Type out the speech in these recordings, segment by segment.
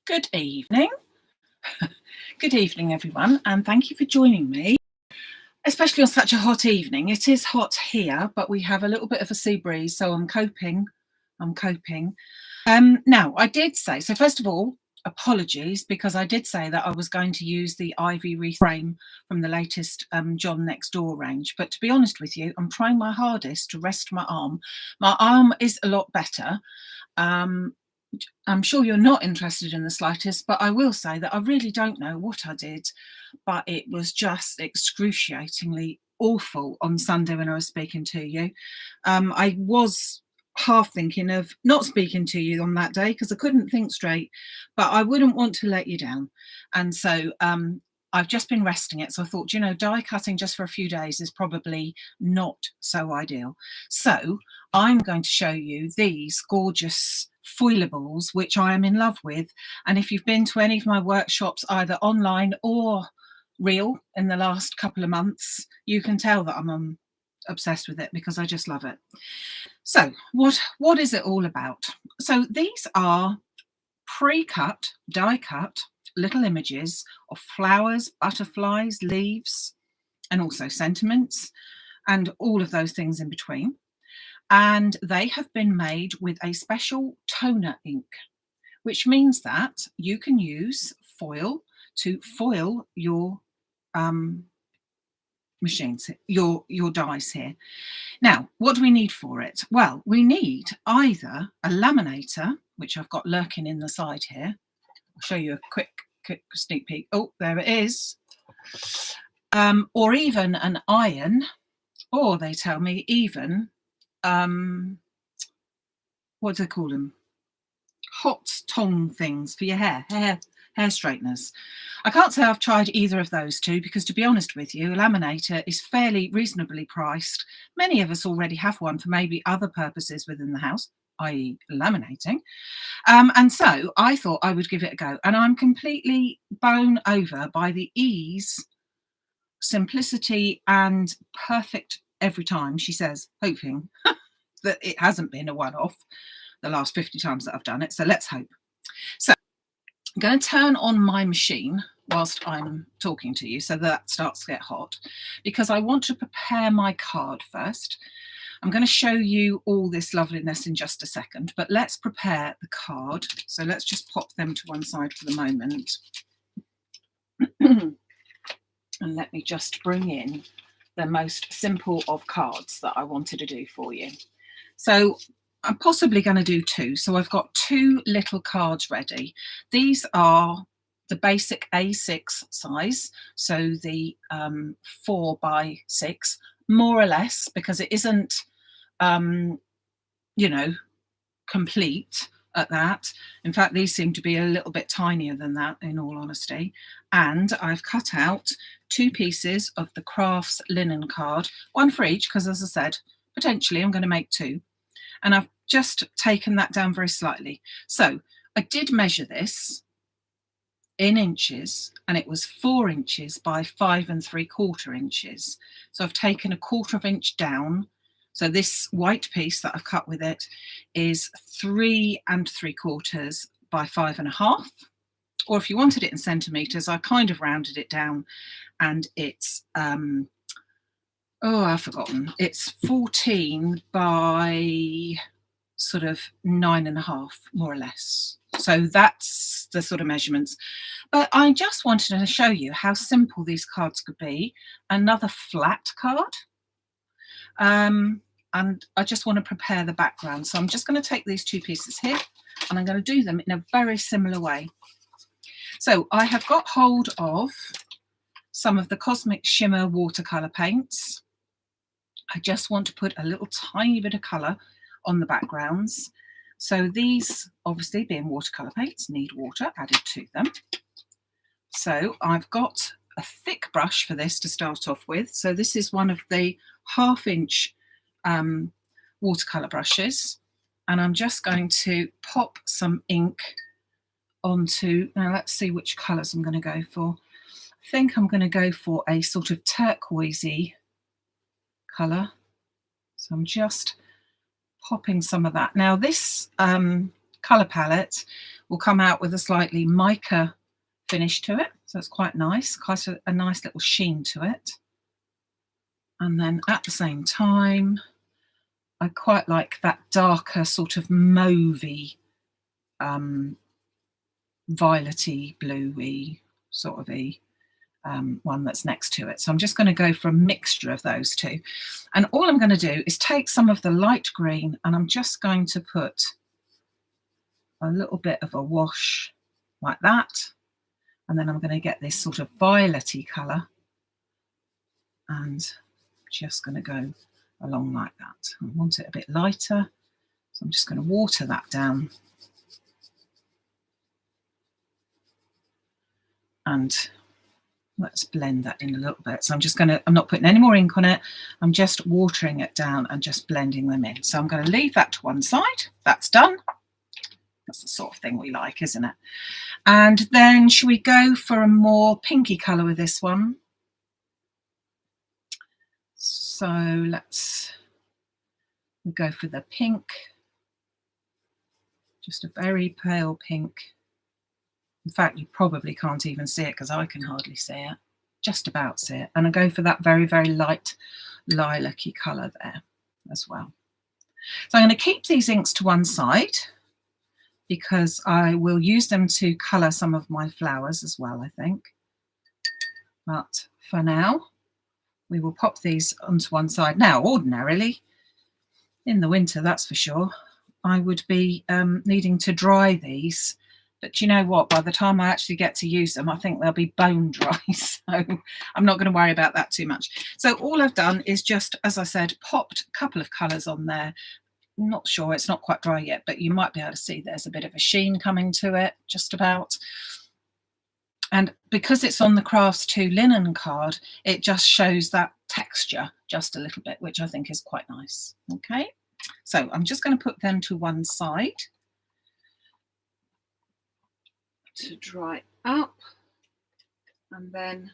Good evening. Good evening, everyone, and thank you for joining me, especially on such a hot evening. It is hot here, but we have a little bit of a sea breeze, so I'm coping. Now, I did say, so first of all, apologies, because I did say that I was going to use the Ivy wreath frame from the latest John Next Door range. But to be honest with you, I'm trying my hardest to rest my arm. My arm is a lot better. I'm sure you're not interested in the slightest, but I will say that I really don't know what I did, but it was just excruciatingly awful on Sunday when I was speaking to you. I was half thinking of not speaking to you on that day because I couldn't think straight, but I wouldn't want to let you down. And so I've just been resting it. So I thought, die cutting just for a few days is probably not so ideal. So I'm going to show you these gorgeous Foilables, which I am in love with. And if you've been to any of my workshops, either online or real in the last couple of months, you can tell that I'm obsessed with it because I just love it. So what is it all about? So these are pre-cut, die-cut little images of flowers, butterflies, leaves, and also sentiments, and all of those things in between. And they have been made with a special toner ink, which means that you can use foil to foil your machines, your dies here. Now, what do we need for it? Well, we need either a laminator, which I've got lurking in the side here. I'll show you a quick sneak peek. Oh, there it is. Or even an iron, or they tell me even what do they call them? Hot tong things for your hair straighteners. I can't say I've tried either of those two because, to be honest with you, a laminator is fairly reasonably priced. Many of us already have one for maybe other purposes within the house, i.e. laminating. And so I thought I would give it a go. And I'm completely blown over by the ease, simplicity, and perfect every time, she says, hoping that it hasn't been a one-off the last 50 times that I've done it. So let's hope. So I'm going to turn on my machine whilst I'm talking to you so that starts to get hot, because I want to prepare my card first. I'm going to show you all this loveliness in just a second, but let's prepare the card. So let's just pop them to one side for the moment. And let me just bring in the most simple of cards that I wanted to do for you. So I'm possibly going to do two. So I've got two little cards ready. These are the basic A6 size. So the 4x6, more or less, because it isn't, complete at that. In fact, these seem to be a little bit tinier than that, in all honesty. And I've cut out two pieces of the Crafts linen card, one for each, because as I said, potentially I'm going to make two. And I've just taken that down very slightly. So I did measure this in inches, and it was 4 inches by 5 3/4 inches. So I've taken 1/4 inch down. So this white piece that I've cut with it is 3 3/4 by 5 1/2. Or if you wanted it in centimetres, I kind of rounded it down, and it's I've forgotten. It's 14 by sort of 9 1/2, more or less. So that's the sort of measurements. But I just wanted to show you how simple these cards could be. Another flat card. And I just want to prepare the background. So I'm just going to take these two pieces here, and I'm going to do them in a very similar way. So I have got hold of some of the Cosmic Shimmer watercolour paints. I just want to put a little tiny bit of colour on the backgrounds. So these, obviously being watercolour paints, need water added to them. So I've got a thick brush for this to start off with. So this is one of the 1/2 inch watercolour brushes. And I'm just going to pop some ink onto, now let's see which colours I'm going to go for. I think I'm going to go for a sort of turquoisey colour. So I'm just popping some of that. Now this colour palette will come out with a slightly mica finish to it. So it's quite nice, quite a nice little sheen to it. And then at the same time, I quite like that darker sort of mauvey, violety, bluey sort of one that's next to it. So I'm just going to go for a mixture of those two. And all I'm going to do is take some of the light green and I'm just going to put a little bit of a wash like that. And then I'm going to get this sort of violet-y colour and just going to go along like that. I want it a bit lighter, so I'm just going to water that down. And let's blend that in a little bit. So I'm not putting any more ink on it. I'm just watering it down and just blending them in. So I'm going to leave that to one side. That's done. That's the sort of thing we like, isn't it? And then should we go for a more pinky colour with this one? So let's go for the pink. Just a very pale pink. In fact, you probably can't even see it because I can hardly see it. Just about see it. And I go for that very, very light lilac-y colour there as well. So I'm going to keep these inks to one side because I will use them to colour some of my flowers as well, I think. But for now, we will pop these onto one side. Now, ordinarily, in the winter, that's for sure, I would be needing to dry these. But you know what? By the time I actually get to use them, I think they'll be bone dry. So I'm not going to worry about that too much. So all I've done is just, as I said, popped a couple of colours on there. I'm not sure, it's not quite dry yet, but you might be able to see there's a bit of a sheen coming to it, just about. And because it's on the Crafts 2 linen card, it just shows that texture just a little bit, which I think is quite nice. Okay, so I'm just going to put them to one side to dry up and then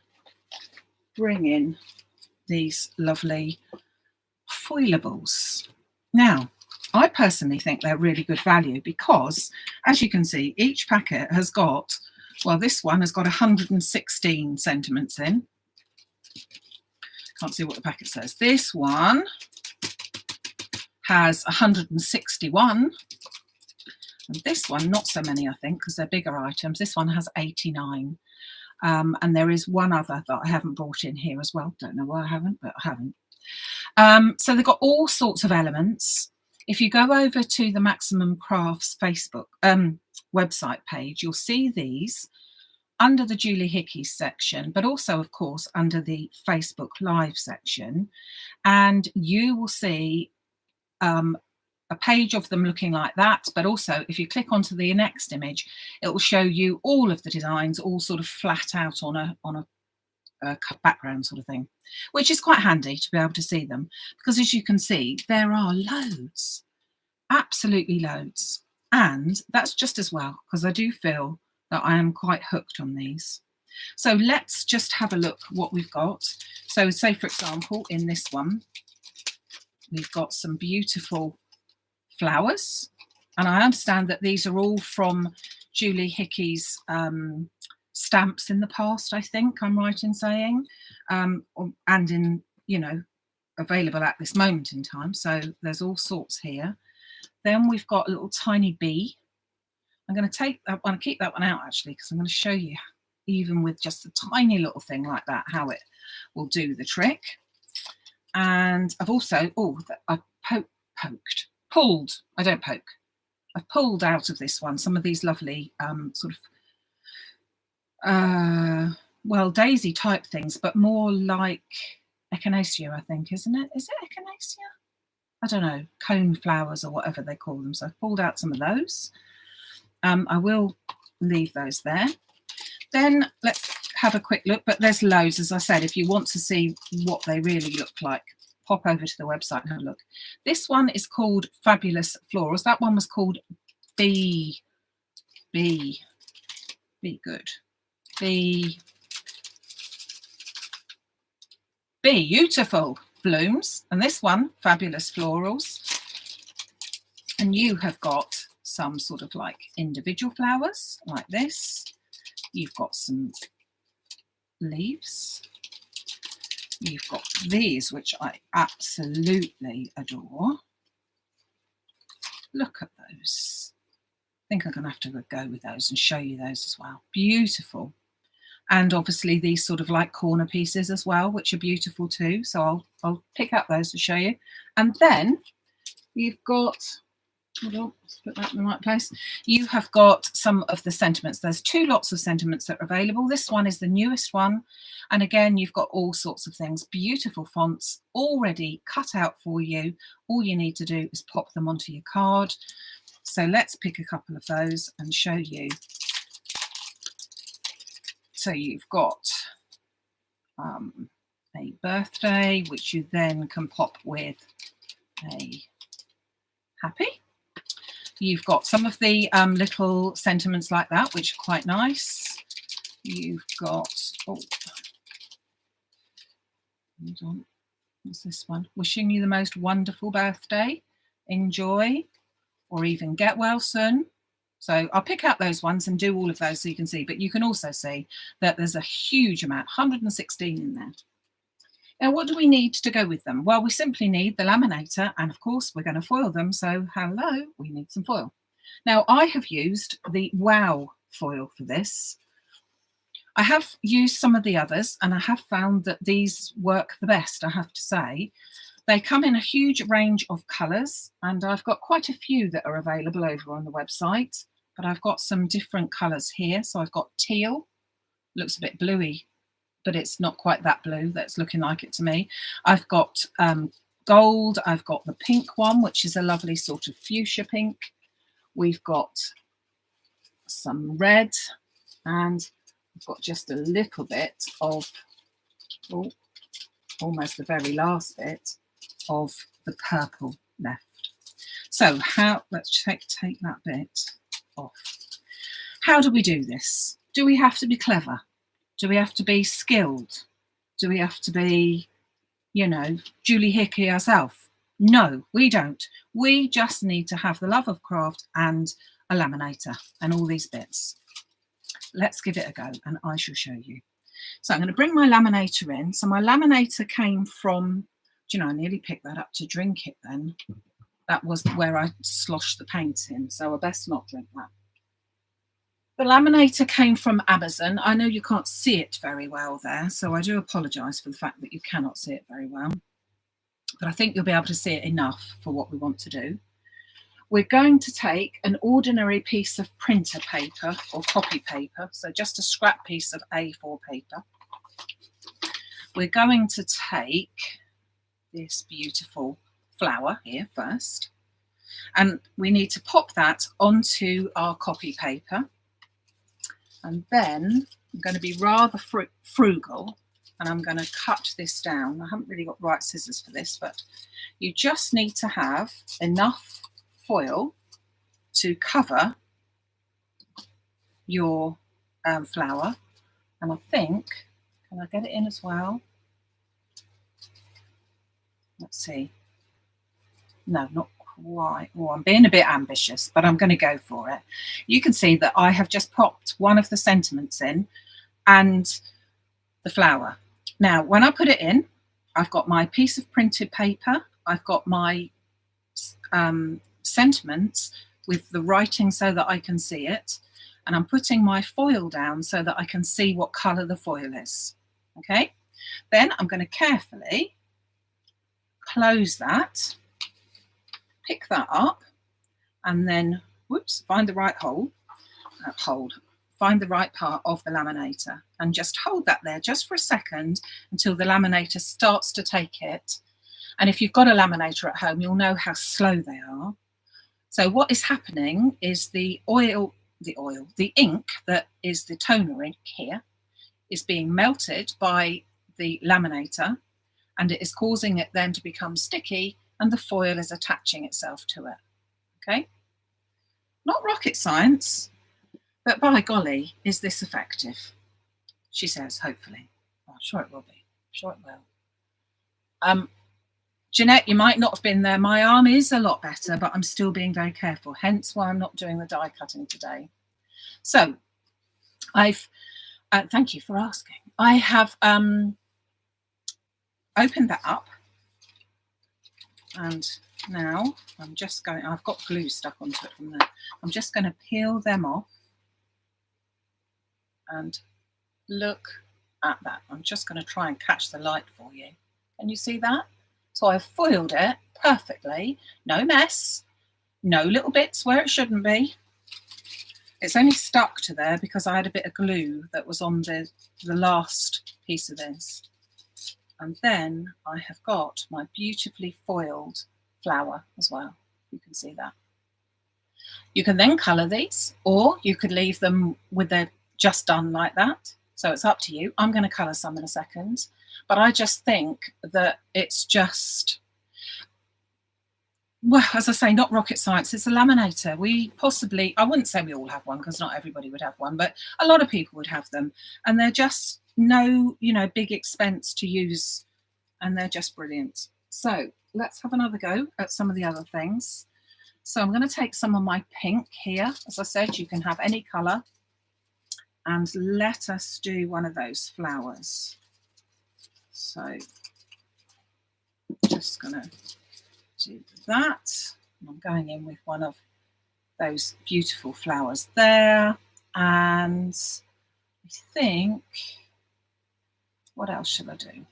bring in these lovely Foilables. Now, I personally think they're really good value because, as you can see, each packet has got, well, this one has got 116 sentiments in. Can't see what the packet says. This one has 161. And this one, not so many, I think, because they're bigger items. This one has 89. And there is one other that I haven't brought in here as well. Don't know why I haven't, but I haven't. So they've got all sorts of elements. If you go over to the Maximum Crafts Facebook website page, you'll see these under the Julie Hickey section, but also, of course, under the Facebook Live section. And you will see a page of them looking like that. But also, if you click onto the next image, it will show you all of the designs, all sort of flat out on a background sort of thing, which is quite handy to be able to see them, because as you can see, there are loads, absolutely loads. And that's just as well, because I do feel that I am quite hooked on these. So let's just have a look what we've got. So say, for example, in this one, we've got some beautiful flowers. And I understand that these are all from Julie Hickey's stamps in the past, I think I'm right in saying, and in, you know, available at this moment in time. So there's all sorts here. Then we've got a little tiny bee. I'm going to take that one, keep that one out actually, because I'm going to show you, even with just a tiny little thing like that, how it will do the trick. And I've also, I've pulled, I don't poke, I've pulled out of this one some of these lovely sort of, well, daisy type things, but more like echinacea, I think, isn't it? Is it echinacea? I don't know, cone flowers or whatever they call them. So I've pulled out some of those. I will leave those there. Then let's have a quick look, but there's loads, as I said. If you want to see what they really look like, pop over to the website and have a look. This one is called Fabulous Florals. That one was called Beautiful Blooms. And this one, Fabulous Florals. And you have got some sort of like individual flowers like this. You've got some leaves. You've got these, which I absolutely adore. Look at those. I think I'm going to have to go with those and show you those as well. Beautiful. And obviously these sort of like corner pieces as well, which are beautiful too. So I'll pick up those to show you. And then you've got, hold on, let's put that in the right place. You have got some of the sentiments. There's 2 lots of sentiments that are available. This one is the newest one. And again, you've got all sorts of things, beautiful fonts already cut out for you. All you need to do is pop them onto your card. So let's pick a couple of those and show you. So you've got a birthday, which you then can pop with a happy. You've got some of the little sentiments like that, which are quite nice. You've got, oh, hold on, what's this one? Wishing you the most wonderful birthday, enjoy, or even get well soon. So I'll pick out those ones and do all of those so you can see, but you can also see that there's a huge amount, 116 in there. Now, what do we need to go with them? Well, we simply need the laminator, and of course we're going to foil them. So hello, we need some foil. Now, I have used the Wow foil for this. I have used some of the others and I have found that these work the best, I have to say. They come in a huge range of colours, and I've got quite a few that are available over on the website, but I've got some different colours here. So I've got teal, looks a bit bluey, but it's not quite that blue that's looking like it to me. I've got gold, I've got the pink one, which is a lovely sort of fuchsia pink. We've got some red, and I've got just a little bit of, oh, almost the very last bit of the purple left. So let's take that bit off. How do we do this? Do we have to be clever? Do we have to be skilled? Do we have to be, you know, Julie Hickey herself? No, we don't. We just need to have the love of craft and a laminator and all these bits. Let's give it a go and I shall show you. So I'm going to bring my laminator in. So my laminator came from, do you know, I nearly picked that up to drink it then. That was where I sloshed the paint in, so I best not drink that. The laminator came from Amazon. I know you can't see it very well there, so I do apologise for the fact that you cannot see it very well. But I think you'll be able to see it enough for what we want to do. We're going to take an ordinary piece of printer paper or copy paper, so just a scrap piece of A4 paper. We're going to take this beautiful flower here first, and we need to pop that onto our copy paper. And then I'm going to be rather frugal, and I'm going to cut this down. I haven't really got right scissors for this, but you just need to have enough foil to cover your flower. And I think, can I get it in as well? Let's see. No, not quite. Oh, I'm being a bit ambitious, but I'm going to go for it. You can see that I have just popped one of the sentiments in and the flower. Now, when I put it in, I've got my piece of printed paper. I've got my sentiments with the writing so that I can see it. And I'm putting my foil down so that I can see what colour the foil is. Okay. Then I'm going to carefully close that, pick that up, and then, whoops, find the right find the right part of the laminator and just hold that there just for a second until the laminator starts to take it. And if you've got a laminator at home, you'll know how slow they are. So what is happening is the ink that is the toner ink here is being melted by the laminator, and it is causing it then to become sticky, and the foil is attaching itself to it. Okay? Not rocket science, but by golly, is this effective? She says, hopefully. Oh, I'm sure it will be. I'm sure it will. Jeanette, you might not have been there. My arm is a lot better, but I'm still being very careful, hence why I'm not doing the die cutting today. So I've, thank you for asking. I have opened that up, and now I'm just going, I've got glue stuck onto it from there. I'm just going to peel them off and look at that. I'm just going to try and catch the light for you. Can you see that? So I've foiled it perfectly, no mess, no little bits where it shouldn't be. It's only stuck to there because I had a bit of glue that was on the last piece of this. And then I have got my beautifully foiled flower as well. You can see that. You can then colour these, or you could leave them with their just done like that. So it's up to you. I'm going to colour some in a second. But I just think that it's just, well, as I say, not rocket science. It's a laminator. We possibly, I wouldn't say we all have one because not everybody would have one, but a lot of people would have them. And they're just no, big expense to use. And they're just brilliant. So let's have another go at some of the other things. So I'm going to take some of my pink here. As I said, you can have any colour. And let us do one of those flowers. So just going to do that. I'm going in with one of those beautiful flowers there. And I think, what else should I do?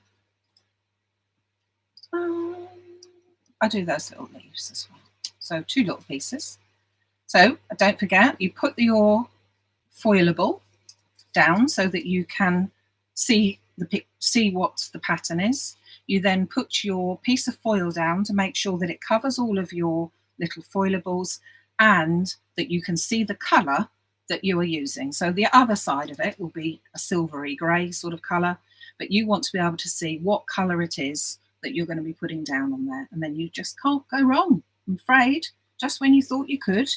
I do those little leaves as well. So 2 little pieces. So don't forget, you put your foilable down so that you can see what the pattern is. You then put your piece of foil down to make sure that it covers all of your little foilables and that you can see the colour that you are using. So the other side of it will be a silvery grey sort of colour, but you want to be able to see what colour it is that you're going to be putting down on there. And then you just can't go wrong, I'm afraid, just when you thought you could.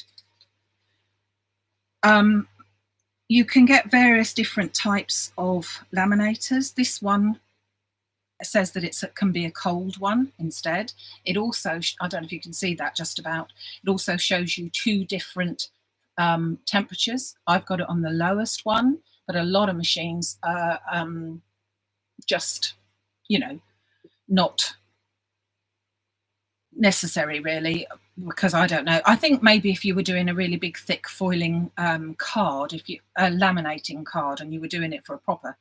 You can get various different types of laminators. This one says that it can be a cold one instead. It also, I don't know if you can see that just about, it also shows you 2 different temperatures. I've got it on the lowest one, but a lot of machines are just, not necessary really, because I don't know. I think maybe if you were doing a really big thick foiling card, if you a laminating card, and you were doing it for a proper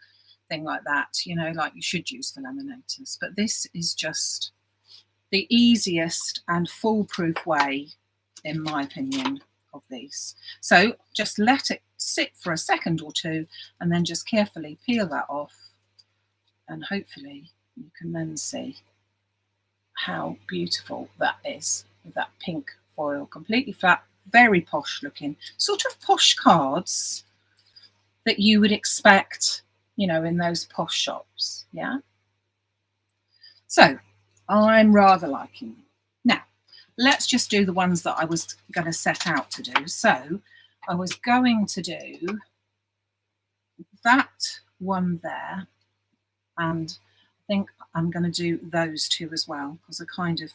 thing like that, like you should use for laminators. But this is just the easiest and foolproof way, in my opinion, of these. So just let it sit for a second or 2 and then just carefully peel that off, and hopefully you can then see how beautiful that is with that pink foil, completely flat, very posh looking, sort of posh cards that you would expect, in those posh shops. Yeah. So I'm rather liking them. Now let's just do the ones that I was going to set out to do. So I was going to do that one there, and I think I'm going to do those 2 as well, because I kind of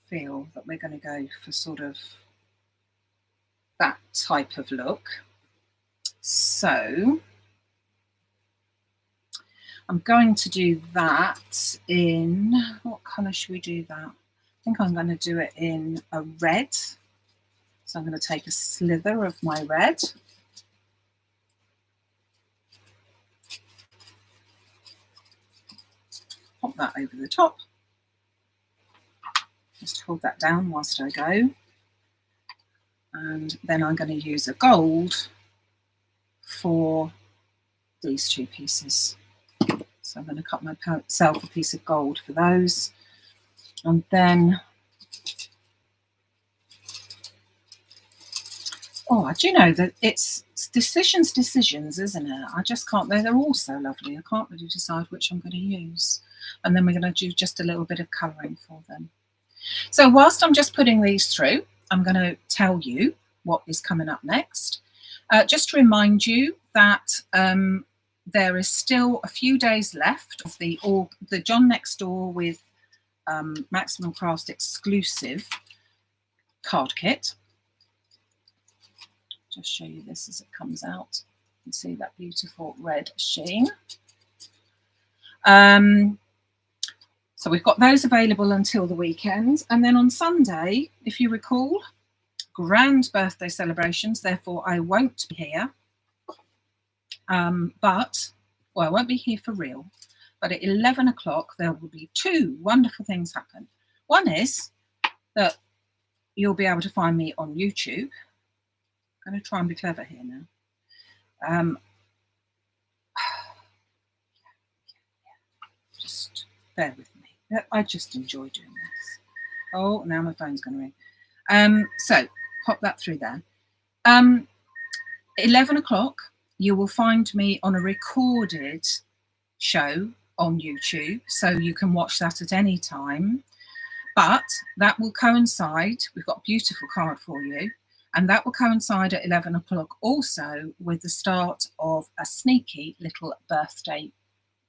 feel that we're going to go for sort of that type of look. So I'm going to do that in, what colour should we do that? I think I'm going to do it in a red. So I'm going to take a slither of my red. Pop that over the top. Just hold that down whilst I go. And then I'm going to use a gold for these 2 pieces. So I'm going to cut myself a piece of gold for those. And then, do you know that it's decisions, isn't it? I just can't, they're all so lovely. I can't really decide which I'm going to use. And then we're going to do just a little bit of colouring for them. So whilst I'm just putting these through, I'm going to tell you what is coming up next. Just to remind you that there is still a few days left of the John Next Door with Maximum Craft exclusive card kit. Just show you this as it comes out. You can see that beautiful red sheen. So we've got those available until the weekend. And then on Sunday, if you recall, grand birthday celebrations, therefore I won't be here. But I won't be here for real. But at 11 o'clock, there will be two wonderful things happen. One is that you'll be able to find me on YouTube. I'm going to try and be clever here now. Just bear with me. I just enjoy doing this. Oh, now my phone's going to ring. So pop that through there. 11 o'clock, you will find me on a recorded show on YouTube, so you can watch that at any time. But that will coincide, we've got a beautiful card for you, and that will coincide at 11 o'clock also with the start of a sneaky little birthday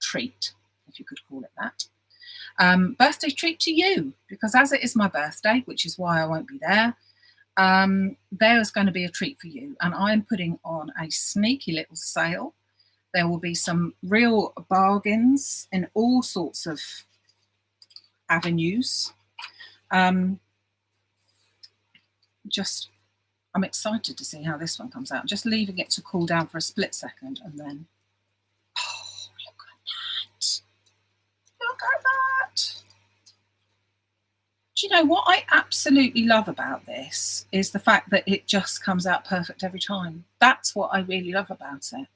treat, if you could call it that. Birthday treat to you, because as it is my birthday, which is why I won't be there, there's going to be a treat for you. And I'm putting on a sneaky little sale. There will be some real bargains in all sorts of avenues. I'm excited to see how this one comes out. Just leaving it to cool down for a split second and then, oh, look at that. Look at that. Do you know what I absolutely love about this is the fact that it just comes out perfect every time. That's what I really love about it.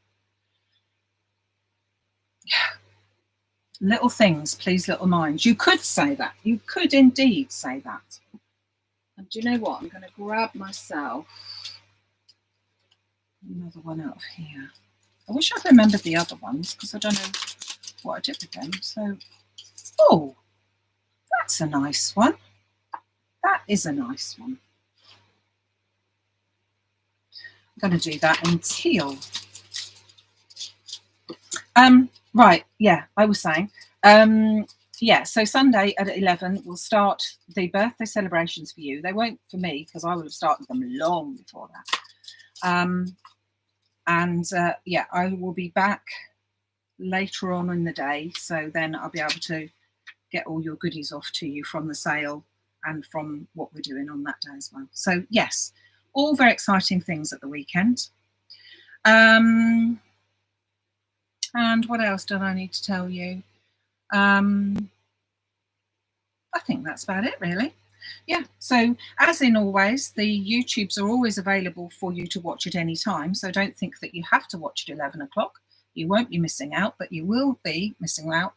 Yeah. Little things, please little minds. You could say that. You could indeed say that. And do you know what? I'm going to grab myself another one out of here. I wish I'd remembered the other ones because I don't know what I did with them. So, oh, that's a nice one. That is a nice one. I'm going to do that in teal. Right, yeah, I was saying. Yeah, so Sunday at 11 we'll start the birthday celebrations for you. They won't for me because I would have started them long before that. Yeah, I will be back later on in the day, so then I'll be able to get all your goodies off to you from the sale and from what we're doing on that day as well. So yes, all very exciting things at the weekend. And what else did I need to tell you? I think that's about it, really. Yeah, so as in always, the YouTubes are always available for you to watch at any time. So don't think that you have to watch at 11 o'clock. You won't be missing out, but you will be missing out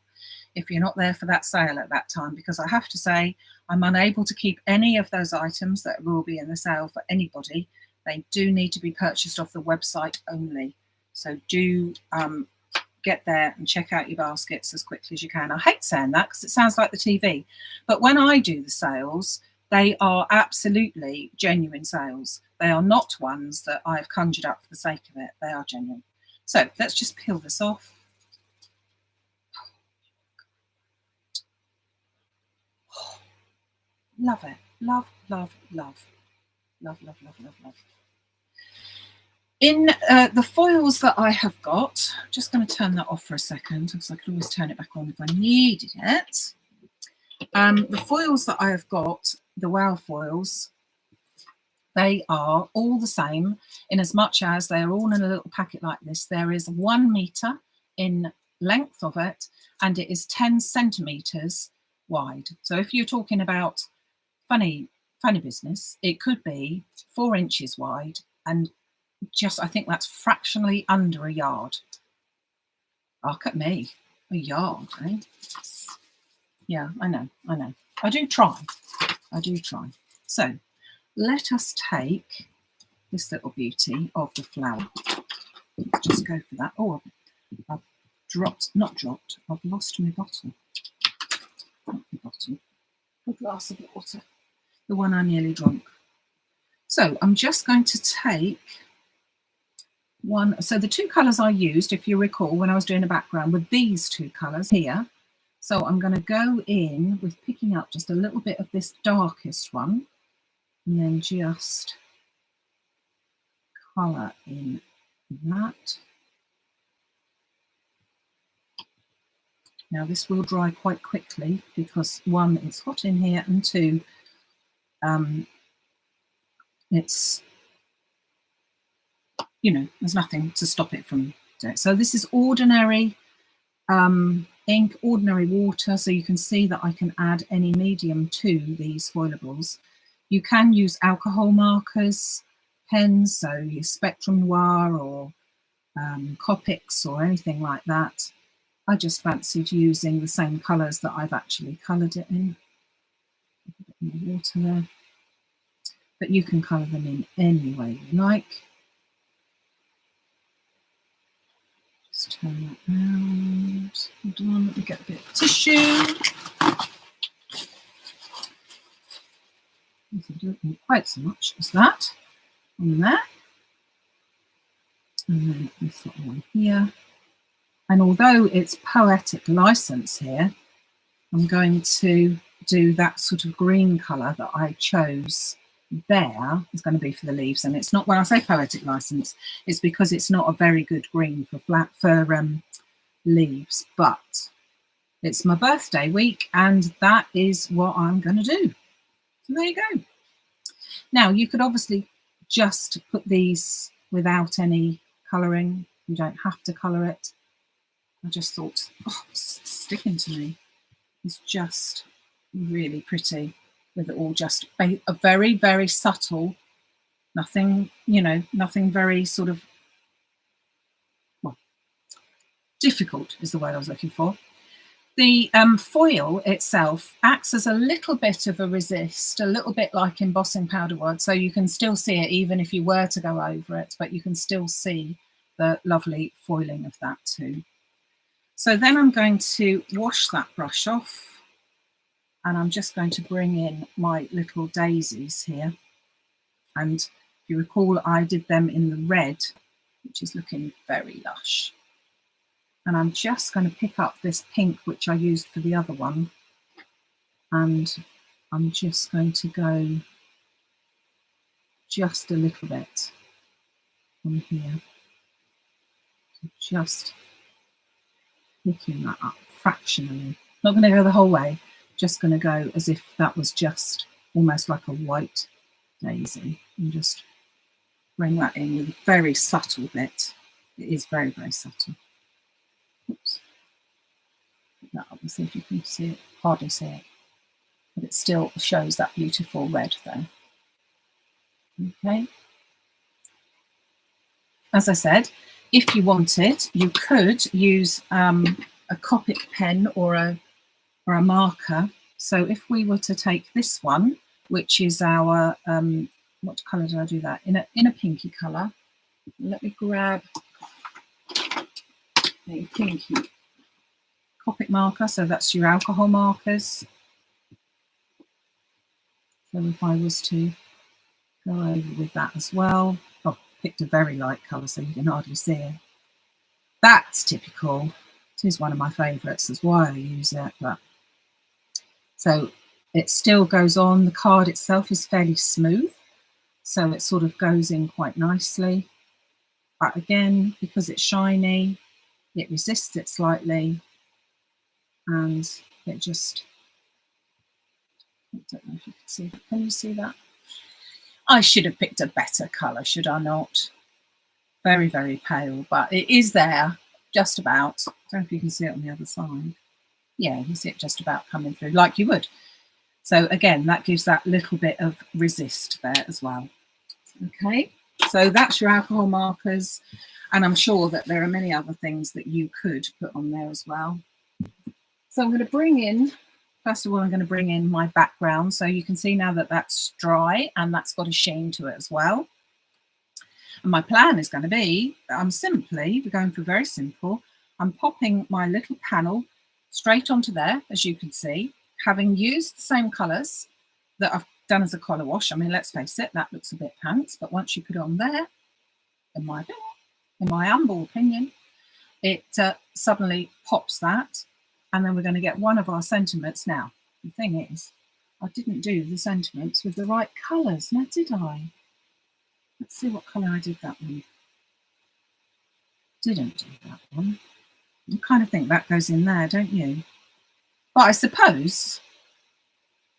if you're not there for that sale at that time, because I have to say I'm unable to keep any of those items that will be in the sale for anybody. They do need to be purchased off the website only. So do get there and check out your baskets as quickly as you can. I hate saying that because it sounds like the TV, but when I do the sales, they are absolutely genuine sales. They are not ones that I've conjured up for the sake of it. They are genuine. So let's just peel this off. Oh, love it. Love, love, love. Love, love, love, love, love. In the foils that I have got, I'm just going to turn that off for a second because I could always turn it back on if I needed it. The foils that I have got, the Wow foils, they are all the same in as much as they're all in a little packet like this. There is 1 metre in length of it and it is 10 centimetres wide. So if you're talking about funny business, it could be 4 inches wide and just, I think that's fractionally under a yard. Look at me, a yard, eh? Yeah, I know. I do try. So let us take this little beauty of the flower. Let's just go for that. Oh, I've lost my bottle. Not the bottle, a glass of water, the one I nearly drank. So I'm just going to take one. So the 2 colours I used, if you recall, when I was doing a background, were these 2 colours here. So I'm going to go in with picking up just a little bit of this darkest one and then just colour in that. Now this will dry quite quickly because one, it's hot in here, and two, it's, you know, there's nothing to stop it from doing it. So this is ordinary ink, ordinary water, so you can see that I can add any medium to these foilables. You can use alcohol markers, pens, so your Spectrum Noir or Copics or anything like that. I just fancied using the same colours that I've actually coloured it in. A bit more water there. But you can colour them in any way you like. Just turn that round. Hold on, let me get a bit of tissue. I don't need quite so much as that on there. And then this little one here. And although it's poetic license here, I'm going to do that sort of green colour that I chose there. Is going to be for the leaves. And it's not, when I say poetic license, it's because it's not a very good green for leaves, but it's my birthday week and that is what I'm going to do. So there you go. Now you could obviously just put these without any colouring. You don't have to colour it. I just thought, oh, it's sticking to me. It's just really pretty with it all just a very, very subtle, nothing, you know, nothing very sort of, well, difficult is the word I was looking for. The foil itself acts as a little bit of a resist, a little bit like embossing powder would, so you can still see it even if you were to go over it, but you can still see the lovely foiling of that too. So then I'm going to wash that brush off and I'm just going to bring in my little daisies here. And if you recall, I did them in the red, which is looking very lush. And I'm just going to pick up this pink, which I used for the other one. And I'm just going to go just a little bit on here. So just picking that up fractionally. Not going to go the whole way, just going to go as if that was just almost like a white daisy. And just bring that in with a very subtle bit. It is very, very subtle. Oops. Put that up and see if you can see it. Hardly see it. But it still shows that beautiful red there. Okay. As I said, if you wanted, you could use a Copic pen or a marker. So if we were to take this one, which is our, what colour did I do that? In a pinky colour. Let me grab a pinky Copic marker. So that's your alcohol markers. So if I was to go over with that as well. Oh, picked a very light colour so you can hardly see it. That's typical. It is one of my favourites. That's why I use it. But so it still goes on. The card itself is fairly smooth, so it sort of goes in quite nicely. But again, because it's shiny, it resists it slightly, and it just, I don't know if you can see that. Can you see that? I should have picked a better colour, should I not? Very, very pale, but it is there, just about. I don't know if you can see it on the other side. Yeah, you can see it just about coming through, like you would. So again, that gives that little bit of resist there as well. Okay, so that's your alcohol markers, and I'm sure that there are many other things that you could put on there as well. So I'm going to bring in, first of all, I'm going to bring in my background. So you can see now that that's dry and that's got a sheen to it as well. And my plan is going to be, we're going for very simple. I'm popping my little panel straight onto there, as you can see, having used the same colours that I've done as a colour wash. I mean, let's face it, that looks a bit pants, but once you put it on there, in my humble opinion, it suddenly pops that. And then we're going to get one of our sentiments. Now, the thing is, I didn't do the sentiments with the right colours, now did I? Let's see what colour I did that one. Didn't do that one. You kind of think that goes in there, don't you? But I suppose,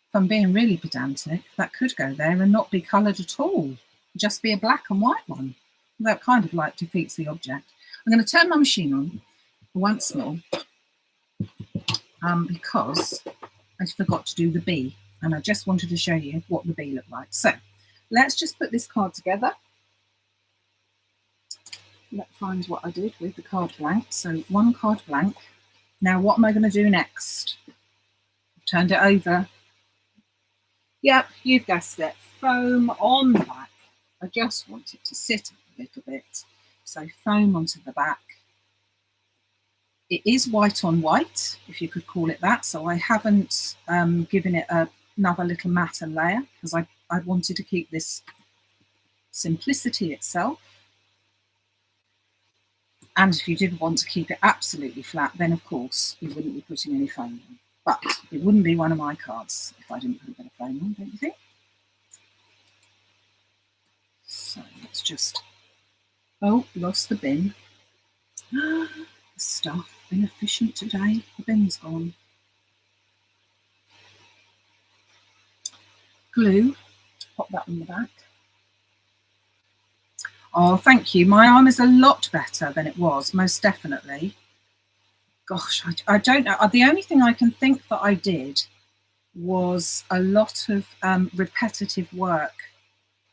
if I'm being really pedantic, that could go there and not be coloured at all. Just be a black and white one. That kind of like defeats the object. I'm going to turn my machine on once more because I forgot to do the bee, and I just wanted to show you what the bee looked like. So let's just put this card together. Let's find what I did with the card blank. So one card blank. Now what am I going to do next? I've turned it over. Yep, you've guessed it. Foam on the back. I just want it to sit up a little bit. So foam onto the back. It is white on white, if you could call it that. So I haven't given it another little matte layer because I wanted to keep this simplicity itself. And if you did want to keep it absolutely flat, then of course you wouldn't be putting any foam on. But it wouldn't be one of my cards if I didn't put a bit of foam on, don't you think? So let's just, oh, lost the bin. The staff have been efficient today. The bin's gone. Glue, pop that on the back. Oh, thank you. My arm is a lot better than it was, most definitely. Gosh, I don't know. The only thing I can think that I did was a lot of repetitive work.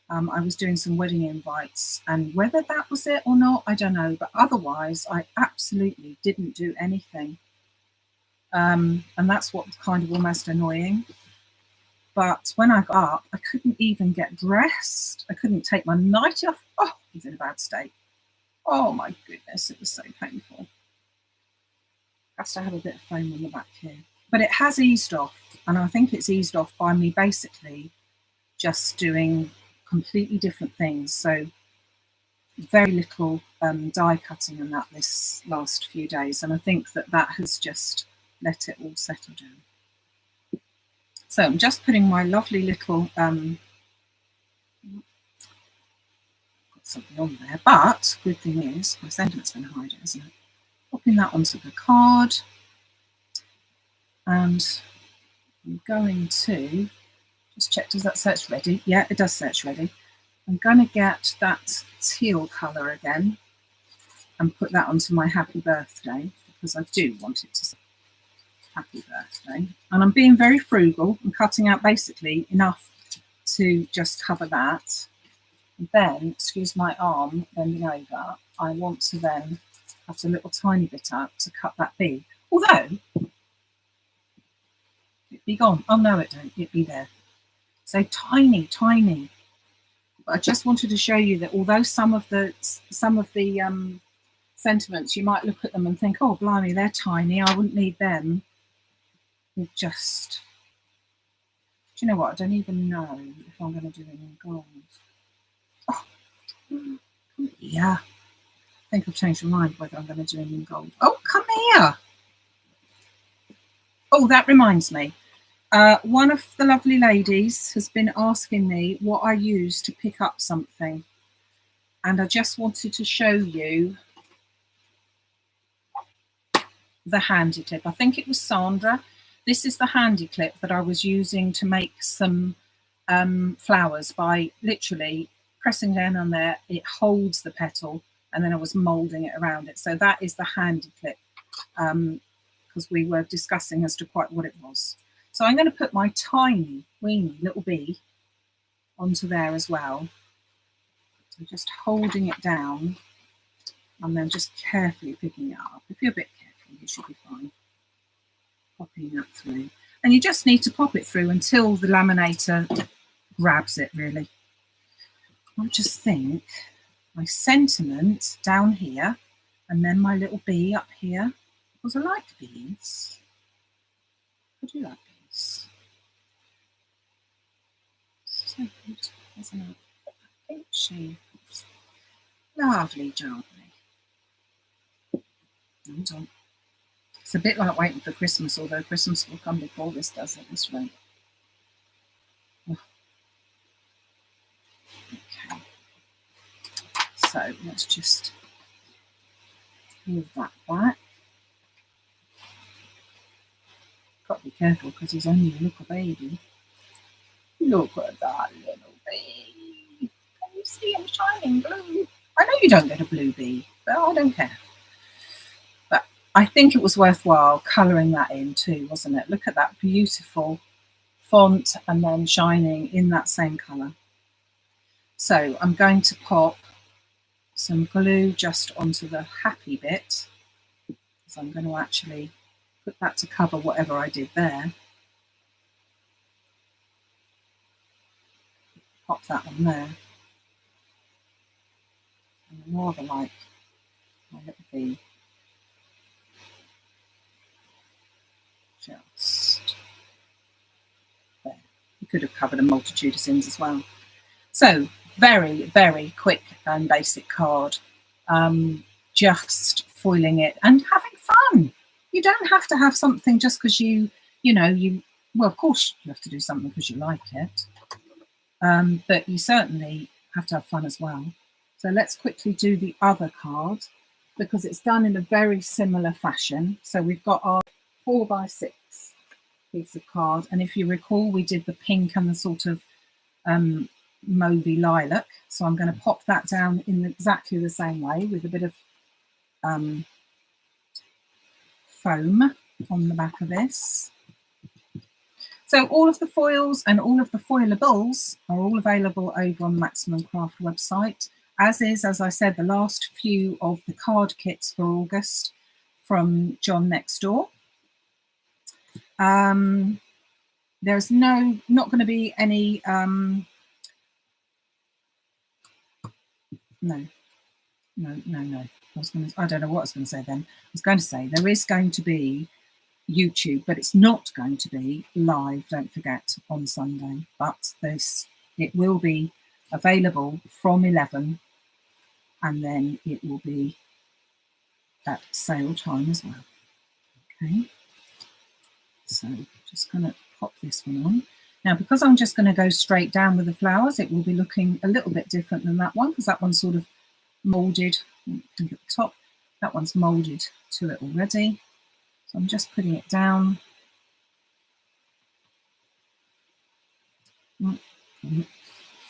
I was doing some wedding invites, and whether that was it or not, I don't know. But otherwise, I absolutely didn't do anything. And that's what's kind of almost annoying. But when I got up, I couldn't even get dressed. I couldn't take my nightie off. Oh, I was in a bad state. Oh my goodness, it was so painful. Has to have a bit of foam on the back here. But it has eased off, and I think it's eased off by me basically just doing completely different things. So very little die cutting and that this last few days, and I think that has just let it all settle down. So I'm just putting my lovely little got something on there, but good thing is my sentiment's going to hide it, isn't it? Popping that onto the card, and I'm going to just check, does that say it's ready? Yeah, it does say it's ready. I'm going to get that teal colour again and put that onto my happy birthday, because I do want it to say happy birthday. And I'm being very frugal and cutting out basically enough to just cover that. And then, excuse my arm bending over, I want to then have a little tiny bit out to cut that bee. Although, it'd be gone. Oh no, it don't. It'd be there. So tiny, tiny. But I just wanted to show you that although some of the sentiments, you might look at them and think, oh blimey, they're tiny, I wouldn't need them. You just, do you know what? I don't even know if I'm going to do it in gold. Oh, yeah. I think I've changed my mind whether I'm going to do it in gold. Oh, come here. Oh, that reminds me. One of the lovely ladies has been asking me what I use to pick up something. And I just wanted to show you the handy clip. I think it was Sandra. This is the handy clip that I was using to make some flowers by literally pressing down on there. It holds the petal, and then I was moulding it around it. So that is the handy clip, because we were discussing as to quite what it was. So I'm going to put my tiny, weeny little bee onto there as well. I'm just holding it down and then just carefully picking it up. If you're a bit careful, you should be fine. Popping that through. And you just need to pop it through until the laminator grabs it, really. I just think my sentiment down here and then my little bee up here, because I like bees. I do like bees. So beautiful, isn't it? Ain't she? Lovely, lovely. Hold on. It's a bit like waiting for Christmas, although Christmas will come before this does at this rate. Okay. So let's just move that back. Got to be careful because he's only a little baby. Look at that little bee. Can you see him shining blue? I know you don't get a blue bee, but I don't care. But I think it was worthwhile colouring that in too, wasn't it? Look at that beautiful font and then shining in that same colour. So I'm going to pop some glue just onto the happy bit, because I'm going to actually put that to cover whatever I did there. Pop that on there. And I rather like my little bee. Just there. You could have covered a multitude of sins as well. So very, very quick and basic card. Just foiling it and having fun. You don't have to have something just because well, of course you have to do something because you like it. But you certainly have to have fun as well. So let's quickly do the other card because it's done in a very similar fashion. So we've got our 4x6 piece of card. And if you recall, we did the pink and the sort of mauvey lilac. So I'm going to pop that down in exactly the same way with a bit of foam on the back of this. So all of the foils and all of the foilables are all available over on the Maximum Craft website, as is, as I said, the last few of the card kits for August from John Next Door. There's not going to be any, no. I don't know what I was going to say then. I was going to say there is going to be YouTube, but it's not going to be live, don't forget, on Sunday. But it will be available from 11, and then it will be at sale time as well. Okay, so just going to pop this one on. Now, because I'm just going to go straight down with the flowers, it will be looking a little bit different than that one, because that one's sort of moulded. I think at the top, that one's moulded to it already. So I'm just putting it down.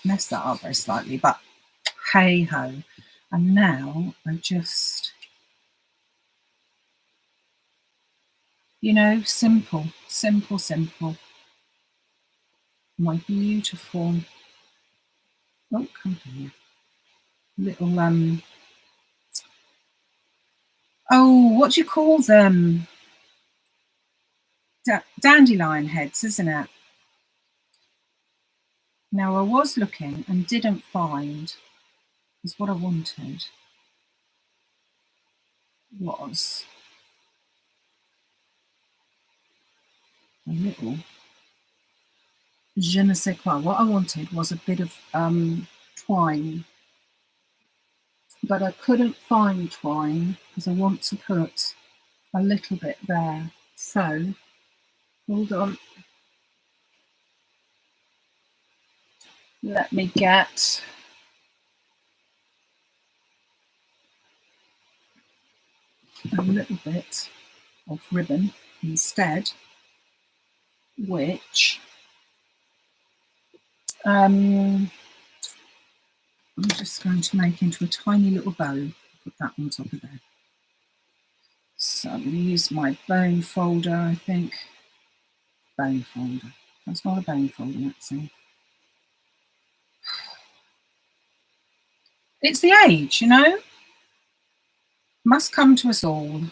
Messed that up very slightly, but hey ho. And now I just, simple. My beautiful, oh, come here. Little, oh, what do you call them? Dandelion heads, isn't it? Now I was looking and didn't find, because what I wanted was a little je ne sais quoi. What I wanted was a bit of twine, but I couldn't find twine because I want to put a little bit there. So hold on, let me get a little bit of ribbon instead, which I'm just going to make into a tiny little bow. Put that on top of there. So I'm going to use my bone folder, I think. Bone folder. That's not a bone folder, that's it. It's the age, Must come to us all.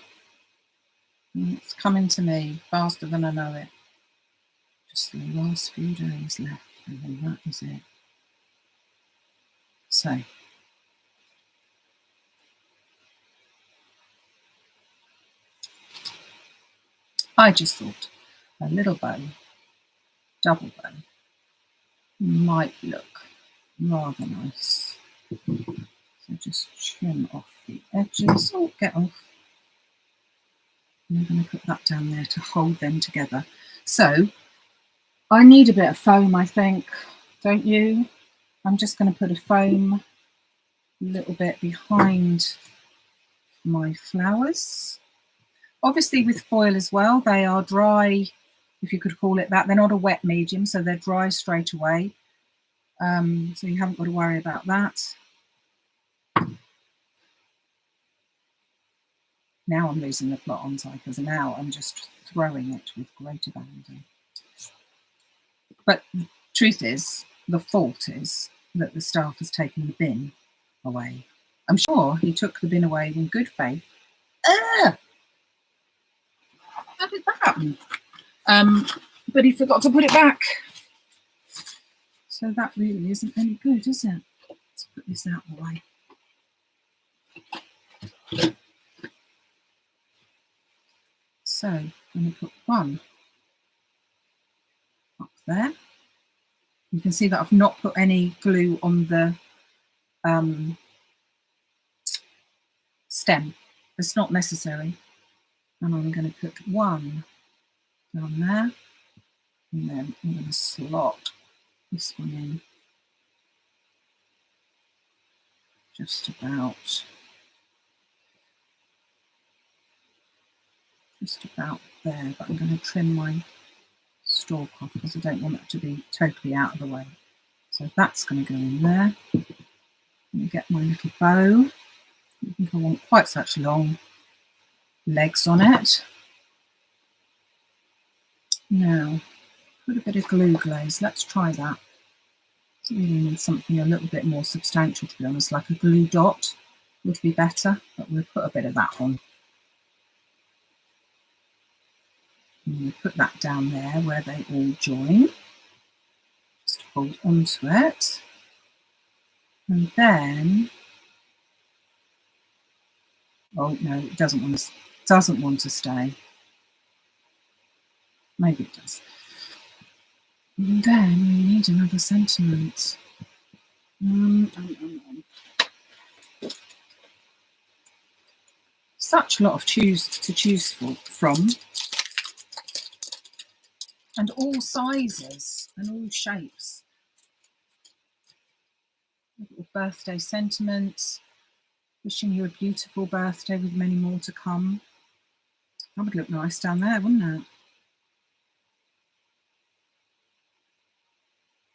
It's coming to me faster than I know it. Just the last few days left, and then that is it. So I just thought a little bow, double bow, might look rather nice. So just trim off the edges. Oh, get off. And I'm going to put that down there to hold them together. So I need a bit of foam, I think, don't you? I'm just going to put a foam a little bit behind my flowers. Obviously with foil as well, they are dry, if you could call it that. They're not a wet medium, so they're dry straight away. So you haven't got to worry about that. Now I'm losing the plot, aren't I? Because now I'm just throwing it with great abandon. But the truth is, the fault is that the staff has taken the bin away. I'm sure he took the bin away in good faith. How did that happen? But he forgot to put it back. So that really isn't any good, is it? Let's put this out of the way. So I'm going to put one up there. You can see that I've not put any glue on the stem. It's not necessary. And I'm going to put one down there. And then I'm going to slot this one in just about there. But I'm going to trim my stalk off because I don't want it to be totally out of the way. So that's going to go in there. I'm going to get my little bow. I think I want quite such long legs on it. Now, put a bit of glue glaze. Let's try that. I really need something a little bit more substantial, to be honest, like a glue dot would be better, but we'll put a bit of that on. And we'll put that down there where they all join. Just hold onto it. And then, oh no, it doesn't want to stay. Maybe it does. And then we need another sentiment. Such a lot of to choose from, and all sizes and all shapes. Little birthday sentiments. Wishing you a beautiful birthday with many more to come. That would look nice down there, wouldn't it?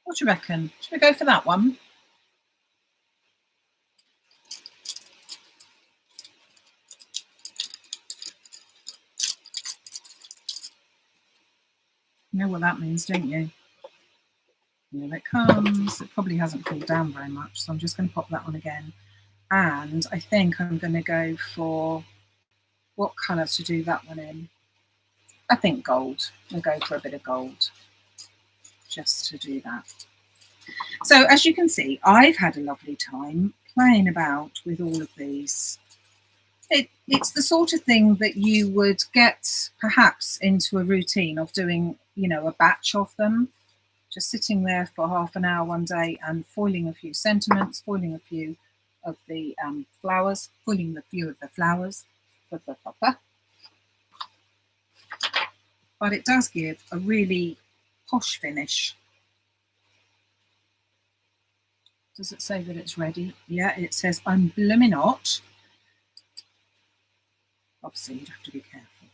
What do you reckon? Should we go for that one? You know what that means, don't you? Here it comes. It probably hasn't cooled down very much, so I'm just going to pop that on again. And I think I'm going to go for, what colour to do that one in? I think gold. I'll go for a bit of gold just to do that. So as you can see, I've had a lovely time playing about with all of these. It's the sort of thing that you would get perhaps into a routine of doing, you know, a batch of them, just sitting there for half an hour one day and foiling a few sentiments, foiling a few of the flowers, foiling a few of the flowers. But it does give a really posh finish. Does it say that it's ready? Yeah, it says I'm blooming hot. Obviously, you'd have to be careful.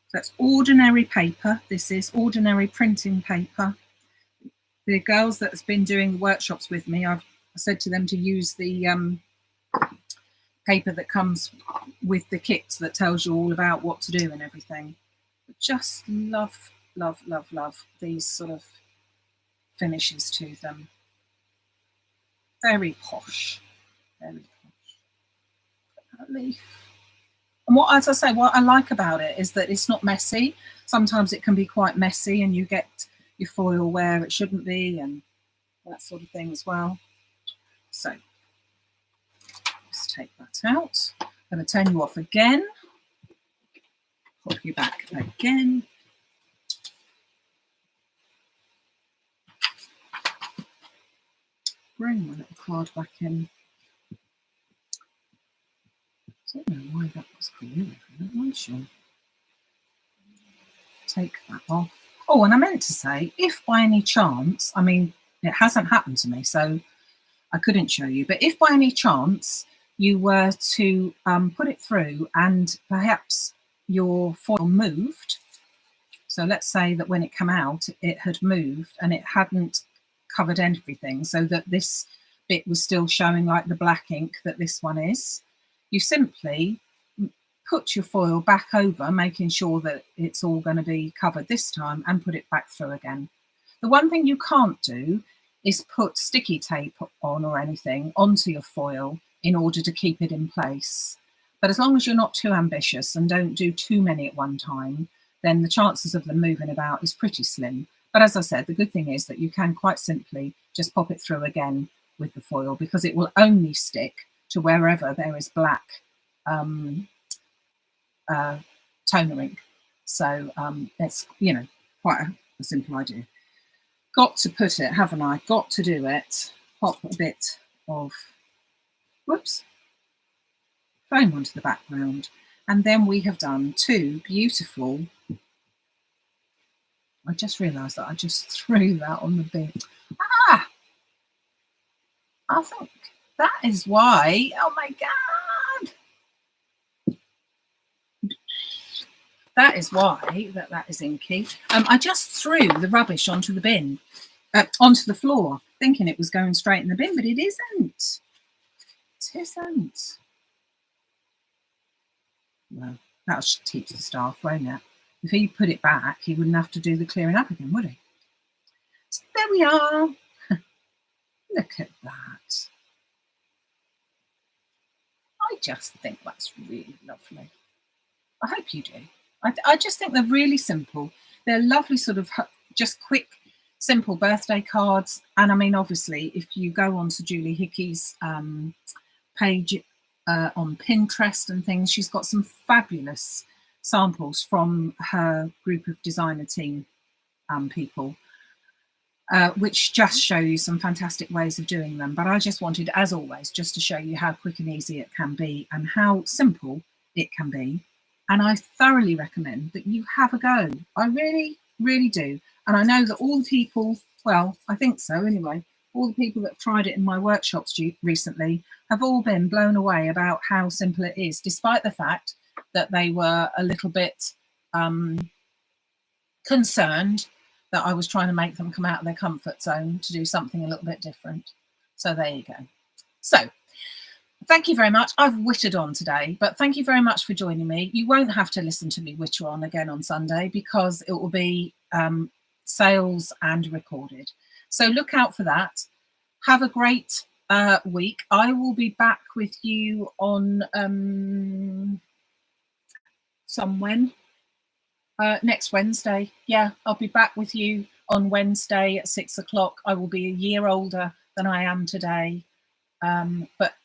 So it's ordinary paper. This is ordinary printing paper. The girls that have been doing the workshops with me, I've said to them to use the paper that comes with the kits that tells you all about what to do and everything. But just love, love, love, love these sort of finishes to them. Very posh, very posh. That leaf. And what, as I say, what I like about it is that it's not messy. Sometimes it can be quite messy and you get your foil where it shouldn't be and that sort of thing as well. So let's take that out. I'm going to turn you off again. Pop you back again. Bring my little card back in. don't know why that was glue. I'm not sure. Take that off. Oh, and I meant to say, if by any chance, I mean, it hasn't happened to me, so I couldn't show you, but if by any chance you were to put it through and perhaps your foil moved, so let's say that when it came out, it had moved and it hadn't covered everything, so that this bit was still showing like the black ink that this one is, you simply put your foil back over, making sure that it's all going to be covered this time, and put it back through again. The one thing you can't do is put sticky tape on or anything onto your foil in order to keep it in place. But as long as you're not too ambitious and don't do too many at one time, then the chances of them moving about is pretty slim. But as I said, the good thing is that you can quite simply just pop it through again with the foil, because it will only stick to wherever there is black toner ink. So it's, you know, quite a simple idea. Got to put it, haven't I? Got to do it. Pop a bit of, whoops, foam onto the background. And then we have done two beautiful, I just realised that I just threw that on the bin. Ah! I think that is why, oh my God! That is why that is inky. I just threw the rubbish onto the bin, onto the floor, thinking it was going straight in the bin, but it isn't. It isn't. Well, that should teach the staff, won't it? If he put it back, he wouldn't have to do the clearing up again, would he? So there we are. Look at that. I just think that's really lovely. I hope you do. I just think they're really simple. They're lovely, sort of just quick, simple birthday cards. And I mean, obviously, if you go on to Julie Hickey's page on Pinterest and things, she's got some fabulous samples from her group of designer team people, which just show you some fantastic ways of doing them. But I just wanted, as always, just to show you how quick and easy it can be and how simple it can be. And I thoroughly recommend that you have a go. I really, really do. And I know that all the people, well, I think so anyway, all the people that have tried it in my workshops recently have all been blown away about how simple it is, despite the fact that they were a little bit concerned that I was trying to make them come out of their comfort zone to do something a little bit different. So there you go. So thank you very much. I've wittered on today, but thank you very much for joining me. You won't have to listen to me witter on again on Sunday, because it will be sales and recorded. So look out for that. Have a great week. I will be back with you on next Wednesday. Yeah, I'll be back with you on Wednesday at 6 o'clock. I will be a year older than I am today. But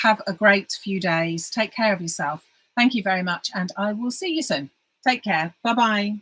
have a great few days. Take care of yourself. Thank you very much, and I will see you soon. Take care. Bye-bye.